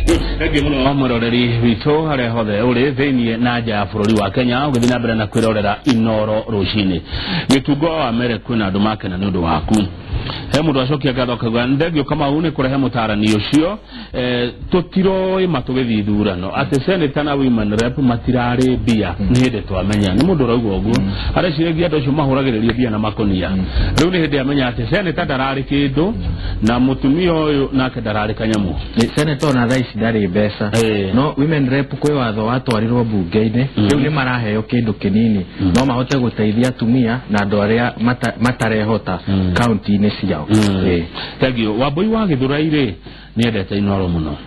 Thank you muno amuroreri wito hare hothe uri thini na nja bururi wa Kenya ugithina mbere na kwirorera Inoro rucini gitugo wa mere kwina andu makena ni undu waku he mundu acokia ngatho kagwa ndegio kama une kurehe mutarani ucio tutiroi matugithi thurano ati senator na women rep matirari bia ni hinde twamenya ni mundu rauga uguo areciregia andu acio mahuragiriria bia na makonia riu ni hinde amenya ati senator ndarari kindu na mutumia uyu nake ndarari kanyamu senator na thaisi ndari mbeca no women rep kwi watho watwarirwo bunge-ini riu ni maraheo kindu kinini no mahote guteithia atumia na andu aria matarehota county-ini ciao Thank you Wambui wa Githurairi ni endete Inoro muno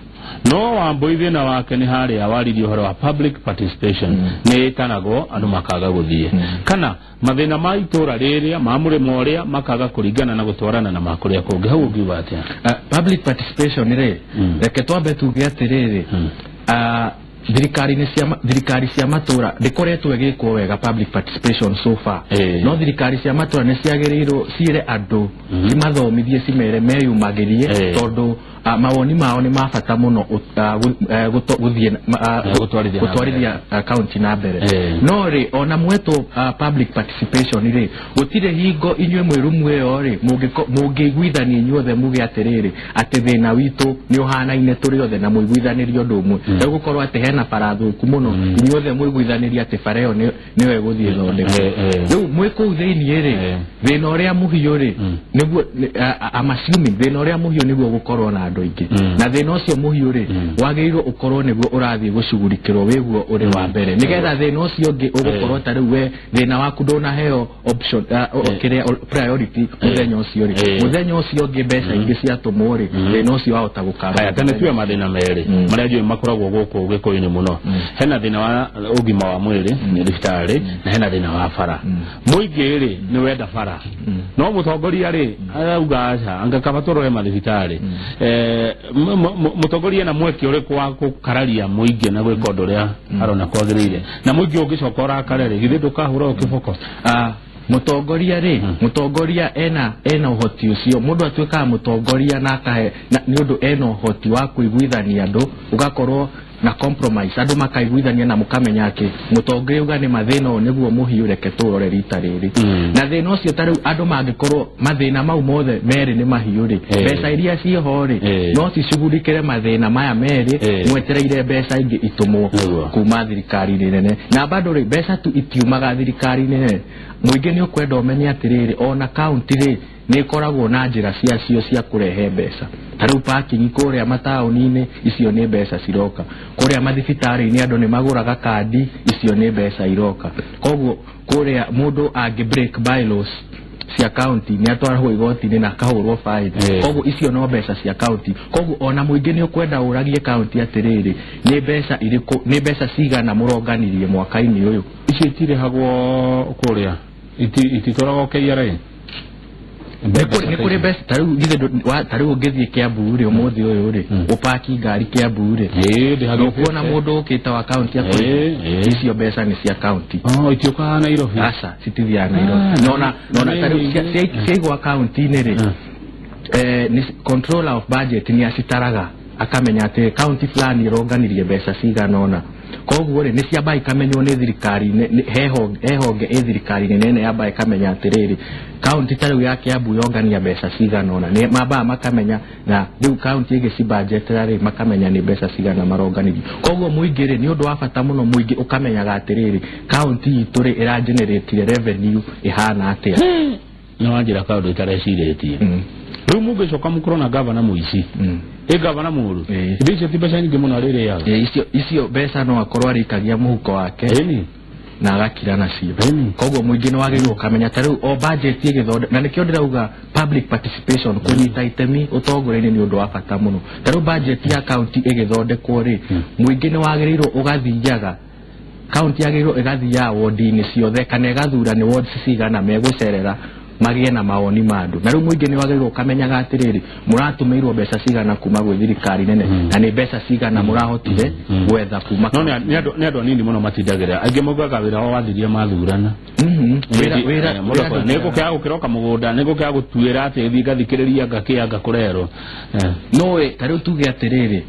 no Wambui thina wake ni haria waririe uhoro wa public participation ni tanago andu makaga guthie kana mathina ma itura riria mamurimo uria makaga kuringana na gutwarana na makuria kungi hau ungiuga atia public participation ri reke twambe tuge atiriri thirikari cia matura ndikoretwo igikwo wega public participation so far no thirikari cia matura ni ciagirirwo ciire andu cimathomithie cimere meyumagirie tondu mawoni mao ni mabata muno gutwarithia county na mbere no ri ona mweto public participation ri gutire hingo inywe mwirumu iyo ri mungiguithania inyuothe muge atiriri ati thina witu ni uhanaine turi othe na muiguithanirio ndu umwe gukorwo ati hena parathuku muno inyuothe muiguithaniria ati pareo niwe guthie thondeke riu mwiku thiini ri thina uria muhiu ri niguo amasumi thina uria muhiu niguo gukorwo na andu ingi na thina ucio muhiu ri wagirirwo ukorwo niguo urathie gucugurikirwo wiguo uri wa mbere nigetha thina ucio ungi ugukorwo ta riu we thina waku ndona heo option kiria priority muthenya ucio ri muthenya ucio ungi mbeca ingi ciatumwo ri thina ucio wahota gukara aya tene tuwe mathina meri maria njui makoragwo guku gikuini muno hena thina wa ugima wa mwiri ni thibitari na hena thina wa bara muingi ri ni wenda bara no mutongoria ri auga aca anga kabatoro ma thibitari mutongoria na mweke uri kwa kukararia muingi na gwika undu ria arona kwagirire na muingi ungicoka urakare githe ndukahura ukiboko mutongoria ri mutongoria ena uhoti ucio mundu atwika mutongoria na akahe ni undu ena uhoti wa kuiguithania andu ugakorwo na compromise andu makaiguithania na mukamenya ati mutongoria uga ni mathina niguo muhiu reke turore rita riri na thina ucio tariu andu mangikorwo mathina mau mothe meri ni mahiu ri mbeca iria ciho ri no cicugurikire mathina maya meri mwetereire mbeca ingi itumwo kuma thirikari nene na bado ri mbeca tu itiumaga thirikari nene muingi ni ukwenda umenye atiriri ona county ri ni koragwo na njira cio cia kurehe mbeca tariu parking kuria mataoni-ini icio ni mbeca ciroka kuria mathibitari-ini andu ni maguraga kandi icio ni mbeca iroka koguo kuria mundu angi break bylaws cia county ni atwaragwo igoti-ini na akahurwo fine koguo icio no mbeca cia county koguo ona muingi ni ukwenda uragie county atiriri ni mbeca iriku ni mbeca cigana muronganirie mwaka-ini uyu icio itirihagwo kuria ititoragwo KRA Nikuri best tariu ngithie Kiambu ri umuthi uyu ri upaki ngari Kiambu ri kuona mundu ukita wa county ya icio mbeca ni cia county itioka Nairobi asa citithia Nairobi nona tariu ciigwa county ni ri ni controller of budget ni acitaraga akamenya ati county fulani ironganirie mbeca cigana ona koguo ri ni ciamba ikamenywo ni thirikari hehonge thirikari nene yamba ikamenya atiriri county tariu ya Kiambu yongania mbeca cigana ona ni mamba makamenya na riu county igi ci budget ri makamenya ni mbeca cigana maronganirie koguo muingi ri ni undu wa bata muno muingi ukamenyaga atiriri county itu ri ira generate revenue ihana atia no anjira kaundu itareciretie riu mungicoka mukorwo na governor muici governor muru ndicio ti mbeca nyingi muno riri yao icio mbeca no akorwo arikagia muhuko wake na agakira nacio koguo muingi ni wagirwo ukamenya tariu o budget igithonde na nikio ndirauga public participation kunyita itemi utongoria-ini ni undu wa bata muno tariu budget ya county igithondekwo ri muingi ni wagirwo ugathiaga county yagirwo igathia ward-ini ciothe kana igathura ni ward cigana megucerera magie na maoni mandu na riu muingi ni wagirwo kamenyaga atiriri muratumirwo mbeca cigana kuma gwe thirikari nene na ni mbeca cigana murahotire gwetha kuma no ni andu nini muno matindagira aingi mogaga wira wao wathirie mathurana wira nego kya gukiroka mugunda nego kya gutuira ati thi gathikiriria ngakianga kurero noe tariu tuge atiriri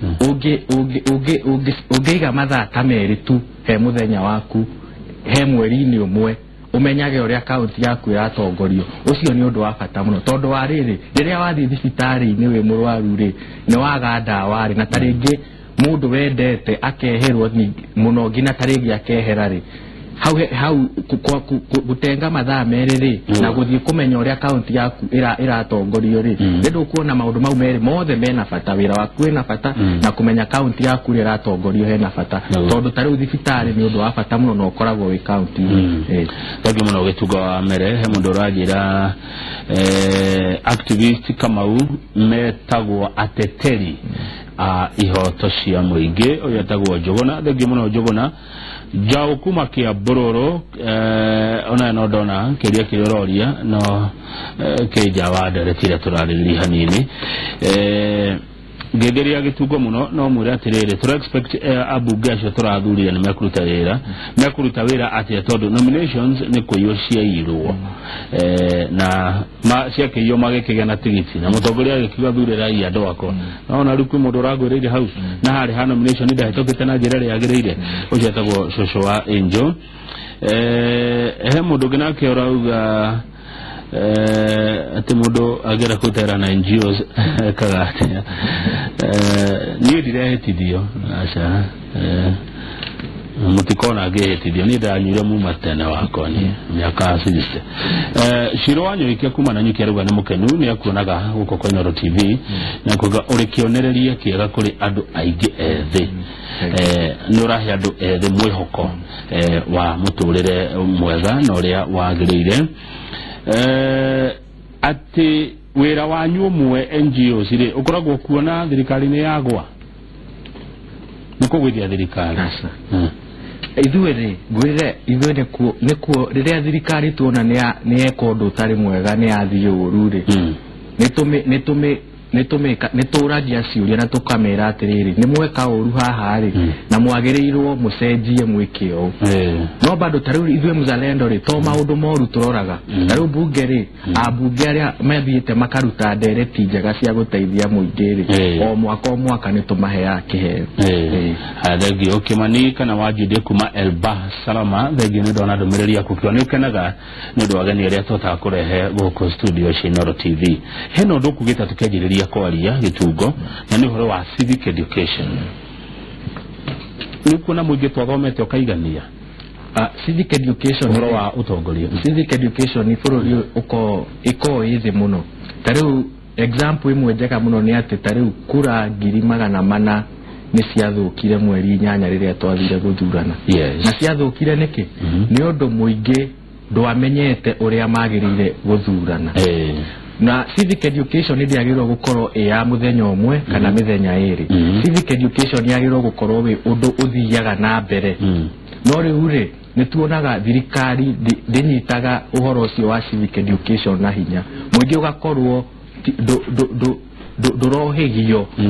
ungiiga mathaa ta meri tu he muthenya waku he mweri-ini umwe umenyage uria account yaku iratongorio ucio ni undu wa bata muno tondu wa riri riria wathi thibitari-ini wi murwaru ri ni waga ndawa ri na taringi mundu wendete akeherwo muno ngina taringi akehera ri hau gutenga mathaa meri ri na guthie kumenya uria account yaku iratongorio ri ndu kuona maundu mau meri mothe mena bata wira waku ena bata na kumenya account yaku iratongorio hena bata tondu tariu thibitari ni undu wa bata muno no koragwo wi account tagi muno gituga wa mere he mundu rajira activist Kamau metagwo ateteri ihoto cia muingi uyu etagwo Njuguna tagi muno Njuguna jao kuma kia bororo ona no dona kiria kiroria no keja wada tira turariri hanini gegeria gitugo muno no mwira atiriri tura expect abunge acio turathuria ni mekuruta wira ati tondu nominations ni kuyo cia irwo na ciakiyo magikigena tigiti na mutongoria agikiga thurira ia andu ako no riku mundu ragwirire hau na hari ha nomination ndahetokete na njira ria agirire ucio etagwo Shosho wa Angel he mundu ngina kiorauga ati mundu agera kutera na NGOs kagate ni direhetidio acha mutikona agehetidio ni ndanyure mu matene wakoni myaka asiste shiro wanyu ikia kuma na nyuki aruga ni mukenu ni akuonaga guko kwa Inooro TV na kuga uri kionereria kiega kuri andu aingi ethi nurahe andu ethi mwihoko wa muturire mwega na uria wagirire ati wira wanyu mwe NGOs ri ukoragwo kuona thirikari ni yagwa niko gwithia thirikari ithuere gwire ithuere nikuo riria thirikari tuona ni ekondu tari mwega ni athiuru ri nituragia ciuria na tukamera atiriri ni mweka uru haha ri na mwagirirwo mucenjie mwikio no bado tariu ithwe muzalendo ri to maundu moru turoraga tariu bunge ri abunge aria mathiite makaruta ndereti njega cia guteithia muingi ri o mwaka ni tumahea kiheo thengio Kimani kana Wanjide kuma Elba Salama thengio ni ndona ndumiriri yaku kionekenaga ni ndu ageni aria tota kurehe guko studio cia Inooro TV heno ndu kugita tukejiriria kwaria gitugo na ni horo wa civic education ni kuna muingi twathomete ukaigania civic education horo wa utongoria civic education ni bururi iko ithi muno tariu example imwe njega muno ni ati tariu kura 400 ni ciathukire mweri 8 riria twathire guthurana na ciathukire niki ni undu muingi ndwamenyete uria magirire guthurana na civic education ni ndiagirwo gukorwo ya muthenya umwe kana mithenya iri civic education yagirwo gukorwo wi undu uthiaga na mbere no riu ri nituonaga thirikari ndinyitaga uhoro ucio wa civic education na hinya muingi ugakorwo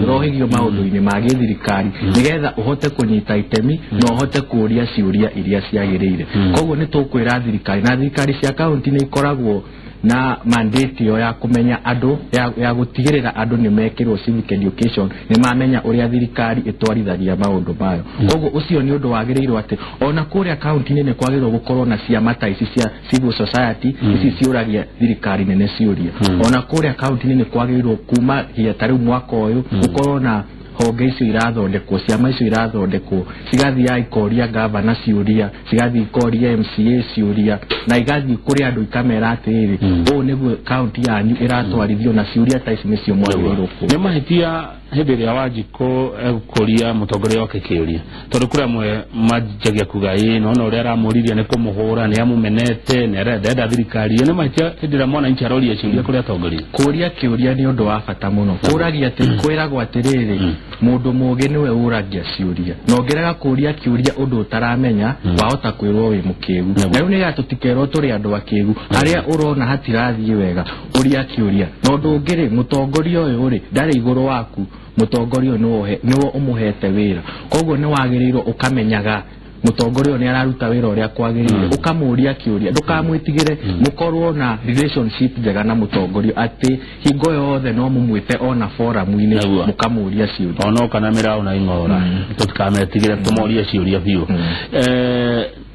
rohigio maundu-ini ma githirikari nigetha uhote kunyita itemi no uhote kuria ciuria iria ciagirire koguo ni tukwira thirikari na thirikari cia kaunti ni ikoragwo na mandate yo ya kumenya andu ya gutigirira andu ni mekirwo civic education ni mamenya uria thirikari itwarithagia maundu mayo koguo ucio ni undu wagirirwo ati ona kuria county ni kwagirwo gukorwo na ciama ta ici cia civil society ici ciuragia thirikari nene ciuria ona kuria county ni kwagirwo kuma tariu mwaka uyu gukorwo na honge icio irathondekwo ciama icio irathondekwo cigathia ikoria governor ciuria cigathia ikoria MCA ciuria na igathia kuri andu ikamera atiri o niguo county yanyu iratwarithio na ciuria ta ici nicio mwagirwo ni mahitia hindi ria Wanjiko kuria mutongoria wake kiuria tondu kuri amwe majagia kuga no uria aramuriria ni kumuhura ni amumenete ni arenda thirikari ni mahitia hindi ria mwana nchi aroria ciuria kuri atongoria kuria kiuria ni undu wa bata muno kuragia ati kwiragwo atiriri mundu mugi niwe uragia ciuria no ngerega kuria kiuria undu utaramenya wahota kwirwo wi mukigu na riu niga tutikerwo turi andu akigu aria urona hatirathie wega uria kiuria no ndungiri mutongoria uyu ri ndari iguru waku mutongoria niwo umuhete wira koguo ni wagirirwo ukamenyaga mutongoria ni araruta wira uria kwagirire ukamuria kiuria ndukamwitigire mukorwo na relationship njega na mutongoria ati hingo yothe no mumwite ona forum-ini mukamuria ciuria ono kana mirao na ingora tutikametigire tumuria ciuria biu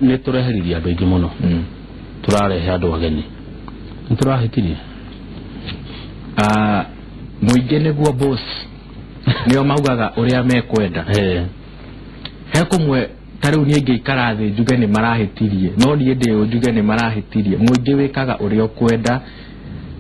ni tureheriria andu ingi muno turarehe andu ageni nturahitirie muingi niguo boss nio maugaga uria mekwenda he kumwe tariu nie ngeikara thi njuge ni marahitirie no nie ndi njuge ni marahitirie muingi wikaga uria ukwenda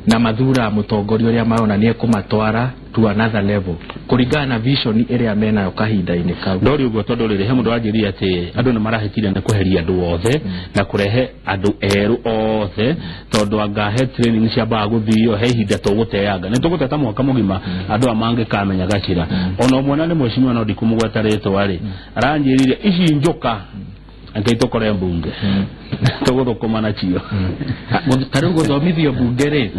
na mathura mutongoria uria marona nie kumatwara to another level kuringana na vision iria mena kahinda-ini kau ndori ugo tondu riri he mundu anjiria ati andu ni marahitirie na kuheria andu othe na kurehe andu eru othe tondu angahe training cia baguthio he ihinda tuguteanga ni tuguteta mwaka mugima andu amange kamenya gacira ona mwana ni mweshimwa no ndikumugweta rito ari aranjirire ici njoka angaito kore mbunge tuguthukuma na cio tariu guthomithio bunge ri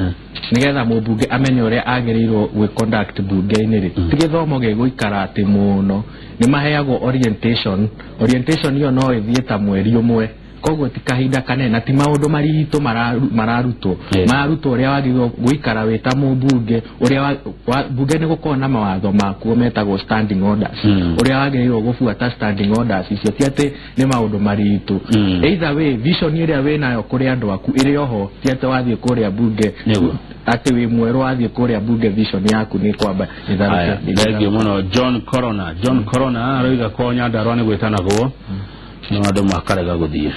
nigetha mubunge amenye uria agirirwo gwi conduct bunge-ini ri tigithomo giguikara ati muno ni maheagwo orientation iyo no ithie ta mweri umwe koguo tikahinda kanene na ti maundu maritu mararutwo marutwo uria wagirwo guikara wita mubunge uria bunge ni gukorwo na mawatho makuo metagwo standing orders uria wagirwo gubuata standing orders icio ti ati ni maundu maritu either way vision iria we nayo kuri andu aku iri oho ti ati wathie kuria bunge ati we mweru wathie kuria bunge vision yaku ni kwamba itharuke muno John Corona aroiga ko Nyandarua ni gwitanagwo no andu makarega guthie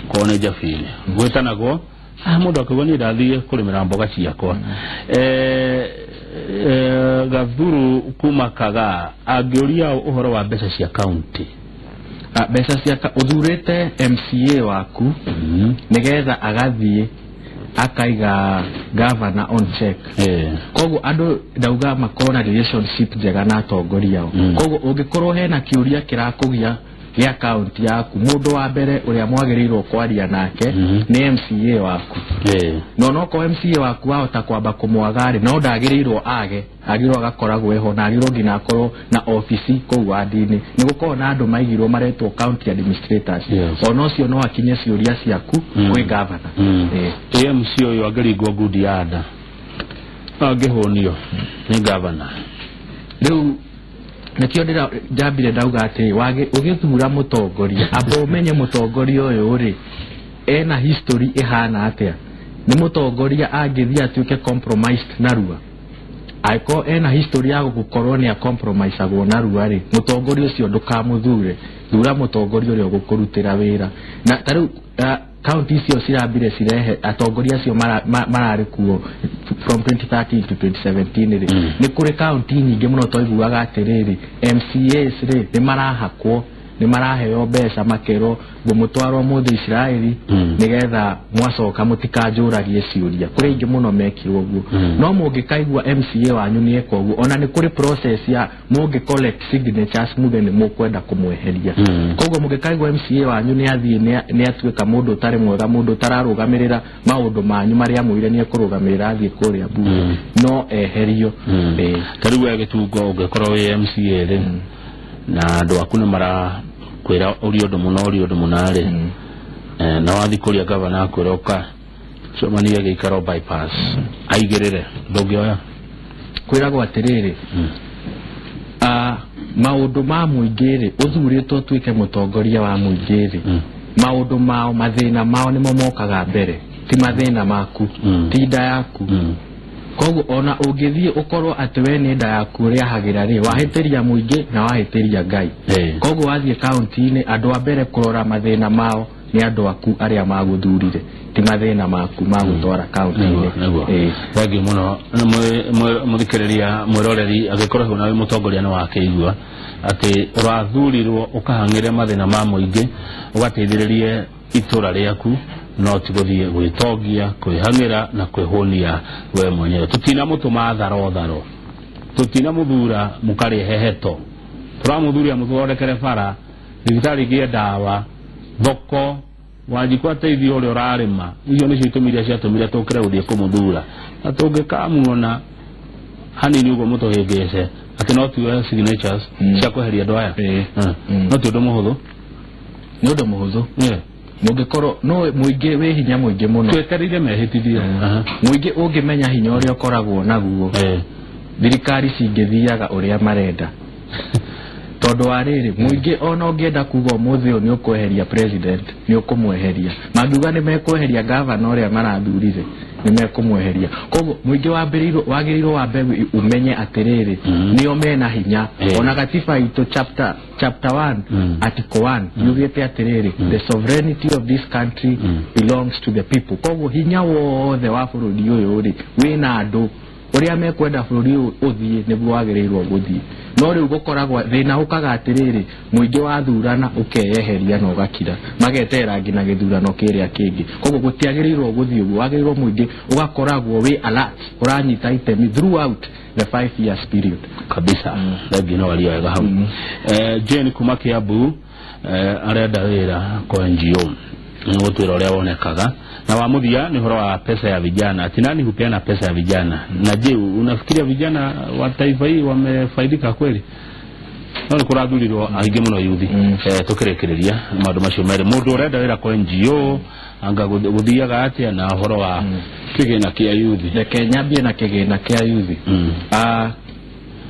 kone jafini gwitanagwo mundu akugoni ndathie kurimira mboga ciakwa Gathuru kuma Kaga angiuria uhoro wa mbeca cia county mbeca cia uthurite MCA waku nigetha agathie akaiga governor on check koguo andu ndauga makona relationship njega na atongoria koguo ungikorwo hena kiuria kirakugia ya account yaku mundu wa mbere uria mwagirirwo kwaria nake ni MCA waku no ko MCA waku wahota kwamba kumwagari no ndagirirwo agirwo agakoragwo eho na agirwo ngina akorwo na office kou adini ni gukorwo na andu maigirwo maretwo county administrators ono cio no akinye ciuria ciaku kwi governor MCA uyu agiringwo good yada agihonio ni governor riu nakio ndira jambire ndauga ati ugithura mutongoria abo umenye mutongoria uyu ri ena history ihana atia ni mutongoria angithia atuike compromised narua aiko ena history ya gukorwo ni a compromise agwo narua ri mutongoria ucio ndukamuthure thura mutongoria uria gukurutira wira na taru county icio cirambire cirehe atongoria cio marari kuo from 2013 to 2017 ri ni kuri county nyingi muno toiguaga atiriri MCAs ri ni marahakwo ni maraheo mbeca makero gumutwarwo muthe Israeli nigetha mwacoka mutikanjuragie ciuria kuri ingi muno mekirwo guo no mungikaigua MCA wanyu ni ekoguo ona ni kuri process ya mungi collect signatures muge ni mukwenda kumweheria koguo mungikaigua MCA wanyu ni athie ni atuika mundu tari mwega mundu tararugamirira maundu manyu maria muire ni ekurugamirira athie kuria bunge no eherio tariu agitungo ungikorwo MCA ri na andu aku ni mara kwira uri undu munare na wathi kuria governor akwiroka somania geikaro bypass aigirire ndungioya kwiragwo atiriri maundu ma muingiri uthuritwo tuike mutongoria wa muingiri maundu mao mathina mao nimo mokaga mbere ti mathina maku ti nda yaku koguo ona ungithie ukorwo ati we ni nda yaku uria hagira ri wahitiria muingi na wahitiria Ngai koguo wathie county-ini andu a mbere kurora mathina mao ni andu aku aria maguthurire ti mathina maku magutwara county-ini wagi muno muthikiriria mwiroreri agikorwo na mutongoria ni wake igua ati urathurirwo ukahangire mathina ma muingi ugateithiririe itura riaku no tiguthie gwitogia kwihangira na kwihonia we mwenyewe tutina mutuma tharo tutina muthura mukari heheto turamuthuria muthondekere bara thibitari gie dawa thoko wajikwa teithio uri urarima icio nicio itumire ciatumire tukire guthie kumuthura na tungikamuona hanini ugo mutohengece ati no tuwe signatures cia kweheria andu aya no ti undu muhuthu ni undu muhuthu mungikoro no muingi we hinya muingi muno tweterire mehitithie muingi ungimenya hinya uria ukoragwo naguo thirikari cingithiaga uria marenda tondu wariri muingi ona ungienda kuga umuthi uyu ni ukweheria president ni ukumweheria manduga ni mekweheria governor uria marathurire ni mekumweheria koguo muingi wagiriirwo wambe umenye atiriri nio mena hinya ona gatiba itu chapter 1 article 1 yugite atiriri the sovereignty of this country belongs to the people koguo hinya wothe wa bururi uyu ri wina andu uria mekwenda bururi uthie niguo wagiriirwo guthie no riu gukoragwa thina ukaga atiriri muingi wathurana ukeyeheria no gakira magetera ngina githurano kiria kingi koguo gutiagirirwo guthie uguo wagirirwo muingi ugakoragwo we alert uranyita itemi throughout the 5 years period kabisa thengio no walio wega hau Jane kuma Kiambu arenda wira kwa NGO ngotwira uria wonekaga na wamuthia ni horo wa pesa ya vijana ati nani hupeana pesa ya vijana na je unafikiria vijana wa taifa hii wamefaidika kweli no kurathurirwo aingi muno yuthi tukirekereria maundu macio mere mundu urenda wira kwa NGO anga guthiaga atia na horo wa kigina kia yuthi the Kenya bia na kigina kia yuthi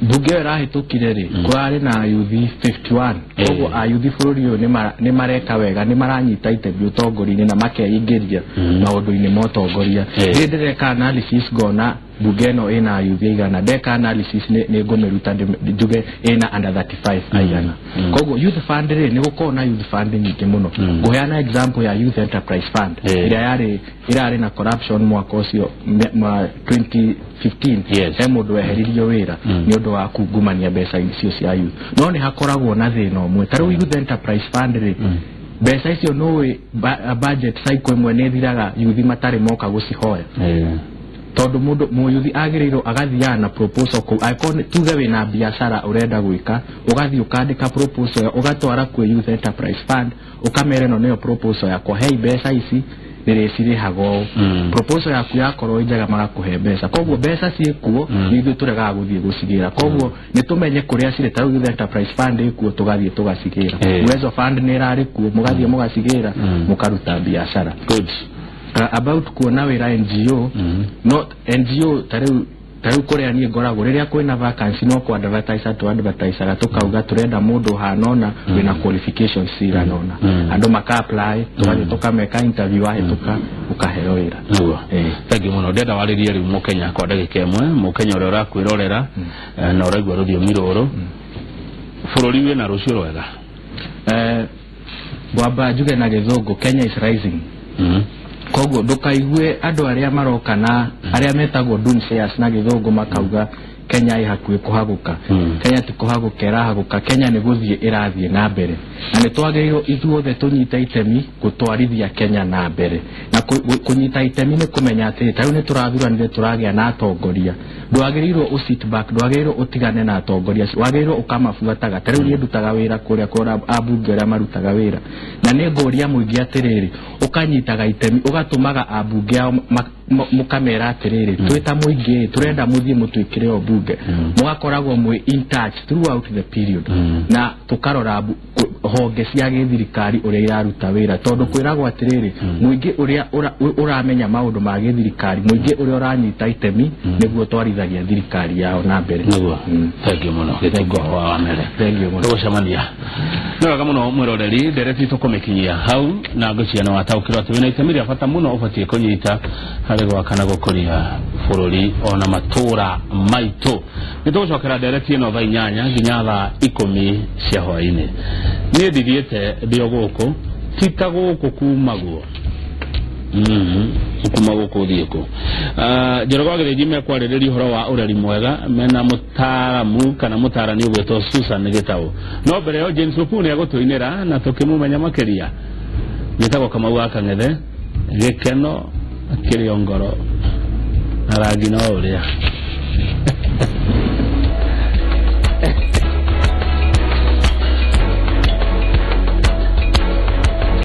Buge rahitukire ri kwari na yuthi 51 koguo ayuthi bururi uyu ni mareka wega ni maranyita itemi utongori-ini na makeingiria maundu-ini ma utongoria ndireka analysis gona Buge no ina ayuthi igana deka analysis ni ngumiruta njuge ina under 35 aigana koguo youth fund ri ni gukona youth fund nyingi muno nguheana example ya youth enterprise fund irari na corruption mwaka ucio 2015 mundu weheririo wira ni undu wa kungumania mbeca icio cia youth no ni hakoragwo na thina umwe taru youth enterprise fund ri mbeca icio no budget cycle imwe ni thiraga youth matari moka gucihoya tondu mundu muyuthi agiriro agathiana na proposal ko icon tuge we na biashara urenda gwika ugathi ukandika proposal ugatwara kwe youth enterprise fund ukamere no niyo proposal yako hey mbeca ici niriciri hago proposal yaku yakorwo njega magakuhe mbeca koguo mbeca ciikuo nithu turega guthie gucigira koguo nitumenye kuria cire ta youth enterprise fund ikuo tugathie tugacigira uwezo fund nirari kuo mugathie mugacigira mukaruta biashara good about kuona wira NGO not NGO taru korea ni ngoragwo riria kwina vacancy no ku advertise tukauga turenda mundu hanona wina qualifications ciranona andu maka apply tugathi tukameka interview ahituka ukahero wira thangi muno ndenda waririe ri mukenya kwa ndagika imwe mukenya uria urakwirorera na uraigwa ruthiomi ruru bururi wina rucio rwega bwamba njuge na githungu Kenya is rising koguo ndukaigue andu aria maroka na aria metagwo doomsayers na githungu makauga Kenya ihakue kuhaguka Kenya ti kuhagukera haguka Kenya ni guthie irathie na mbere na ni twagiriro ithuothe tunyita itemi gutwarithia Kenya na mbere na kunyita itemi ni kumenya ati tayo ni turathuranire turagia na atongoria ndwagiriro usit back ndwagiriro utigane na atongoria wagiriro ukamabuataga tayo ni ndutaga wira kuria kora abunge aria marutaga wira na ni ngoria muingi atiriri ukanyitaga itemi ugatumaga abunge mukamera atiriri twita muingi turenda muthie mutwikire obunge mugakoragwo mwe in touch throughout the period na tukarora honge cia githirikari uria iraruta wira tondu kwiragwo atiriri muingi uria uramenya maundu ma githirikari muingi uria uranyita itemi niguo twarithagia thirikari yao na mbere thank you muno gitego wa mere thank you muno tugucemania no kama no mwiroreri ndereti tukumekinyia hau na nguciana wataukirwa twina itemi ria bata muno ubatie kunyita hari gwakana gukuria bururi ona matura maitu nitugucokera ndereti ino thaa 8 nginya thaa 10 cia hwaini ni ndithiete ndio guku tita guku kumagwo ukuma guku thieko Njoroge Githime kwaririria horo wa ureri mwega mena mutaramu kana mutarani ugwetwo Susan Gitau no mbere yo James Opune agutwinira na tukimumenya makeria gitagwo kama waka ngethe gikeno kiri ongoro na rangi no uria